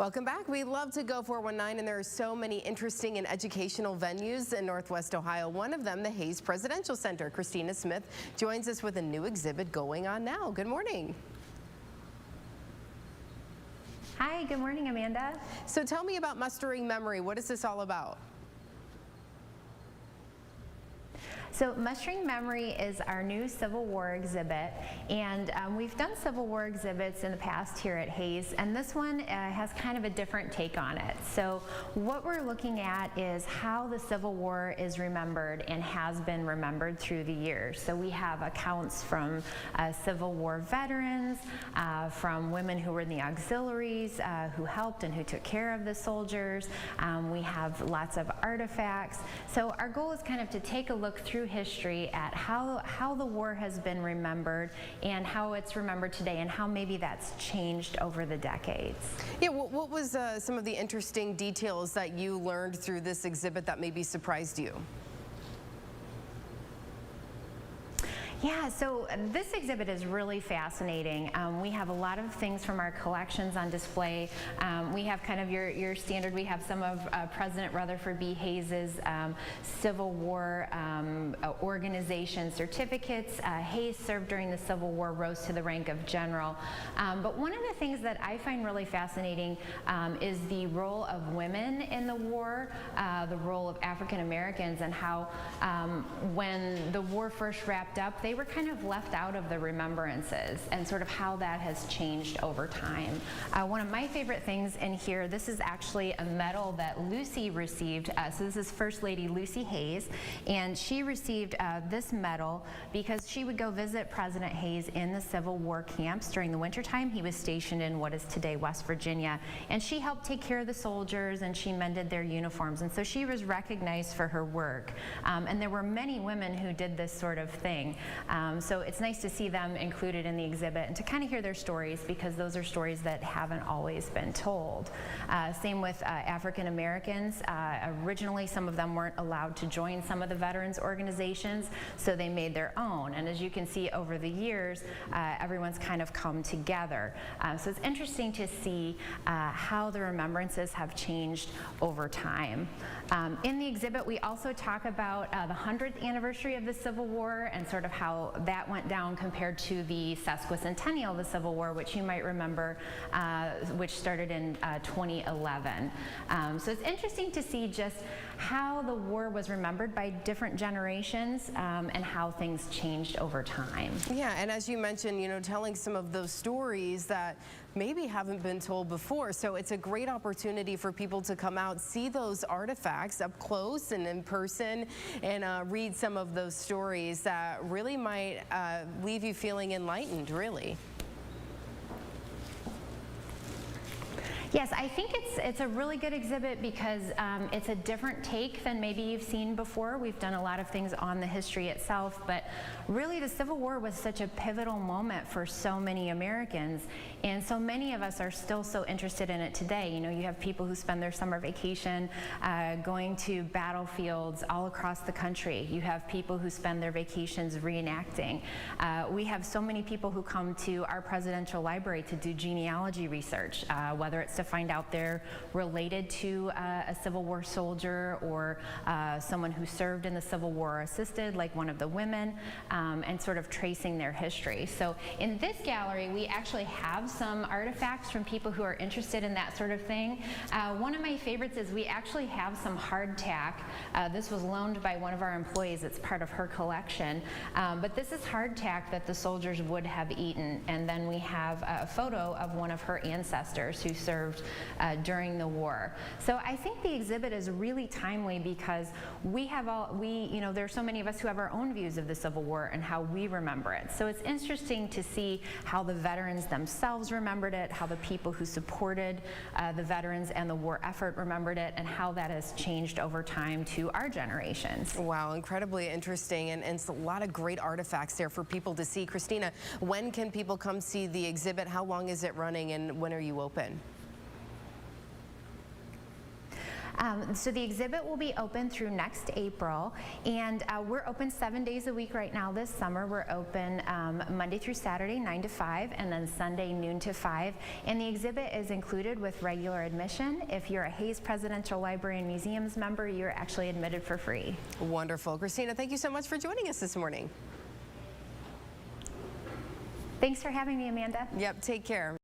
Welcome back. We love to go 419, and there are so many interesting and educational venues in Northwest Ohio. One of them, the Hayes Presidential Center. Kristina Smith joins us with a new exhibit going on now. Good morning. Hi, good morning, Amanda. So tell me about Mustering Memory. What is this all about? So Mustering Memory is our new Civil War exhibit, and we've done Civil War exhibits in the past here at Hayes, and this one has kind of a different take on it. So what we're looking at is how the Civil War is remembered and has been remembered through the years. So we have accounts from Civil War veterans, from women who were in the auxiliaries, who helped and who took care of the soldiers. We have lots of artifacts. So our goal is kind of to take a look through history at how the war has been remembered and how it's remembered today and how maybe that's changed over the decades. Yeah, what was some of the interesting details that you learned through this exhibit that maybe surprised you? Yeah, so this exhibit is really fascinating. We have a lot of things from our collections on display. We have kind of your standard, we have some of President Rutherford B. Hayes's Civil War organization certificates. Hayes served during the Civil War, rose to the rank of general. But one of the things that I find really fascinating is the role of women in the war, the role of African Americans, and how when the war first wrapped up, they were kind of left out of the remembrances, and sort of how that has changed over time. One of my favorite things in here, this is actually a medal that Lucy received. So this is First Lady Lucy Hayes, and she received this medal because she would go visit President Hayes in the Civil War camps during the wintertime. He was stationed in what is today West Virginia, and she helped take care of the soldiers and she mended their uniforms, and so she was recognized for her work. And there were many women who did this sort of thing. So it's nice to see them included in the exhibit and to kind of hear their stories, because those are stories that haven't always been told. Same with African Americans. Originally, some of them weren't allowed to join some of the veterans organizations, so they made their own. And as you can see over the years, everyone's kind of come together. So it's interesting to see how the remembrances have changed over time. In the exhibit, we also talk about the 100th anniversary of the Civil War and sort of how that went down compared to the sesquicentennial of the Civil War, which you might remember, which started in 2011. So it's interesting to see just how the war was remembered by different generations and how things changed over time. Yeah, and as you mentioned, you know, telling some of those stories that maybe haven't been told before. So it's a great opportunity for people to come out, see those artifacts up close and in person, and read some of those stories that really might leave you feeling enlightened, really. Yes, I think it's a really good exhibit because it's a different take than maybe you've seen before. We've done a lot of things on the history itself, but really the Civil War was such a pivotal moment for so many Americans, and so many of us are still so interested in it today. You know, you have people who spend their summer vacation going to battlefields all across the country. You have people who spend their vacations reenacting. We have so many people who come to our presidential library to do genealogy research, whether it's to find out they're related to a Civil War soldier or someone who served in the Civil War or assisted, like one of the women, and sort of tracing their history. So in this gallery, we actually have some artifacts from people who are interested in that sort of thing. One of my favorites is we actually have some hardtack. This was loaned by one of our employees. It's part of her collection. But this is hardtack that the soldiers would have eaten. And then we have a photo of one of her ancestors who served during the war. So I think the exhibit is really timely because there are so many of us who have our own views of the Civil War and how we remember it. So it's interesting to see how the veterans themselves remembered it, how the people who supported the veterans and the war effort remembered it, and how that has changed over time to our generations. Wow, incredibly interesting, and it's a lot of great artifacts there for people to see. Kristina, when can people come see the exhibit? How long is it running, and when are you open? So the exhibit will be open through next April, and we're open 7 days a week right now this summer. We're open Monday through Saturday, 9 to 5, and then Sunday, noon to 5. And the exhibit is included with regular admission. If you're a Hayes Presidential Library and Museums member, you're actually admitted for free. Wonderful. Kristina, thank you so much for joining us this morning. Thanks for having me, Amanda. Yep, take care.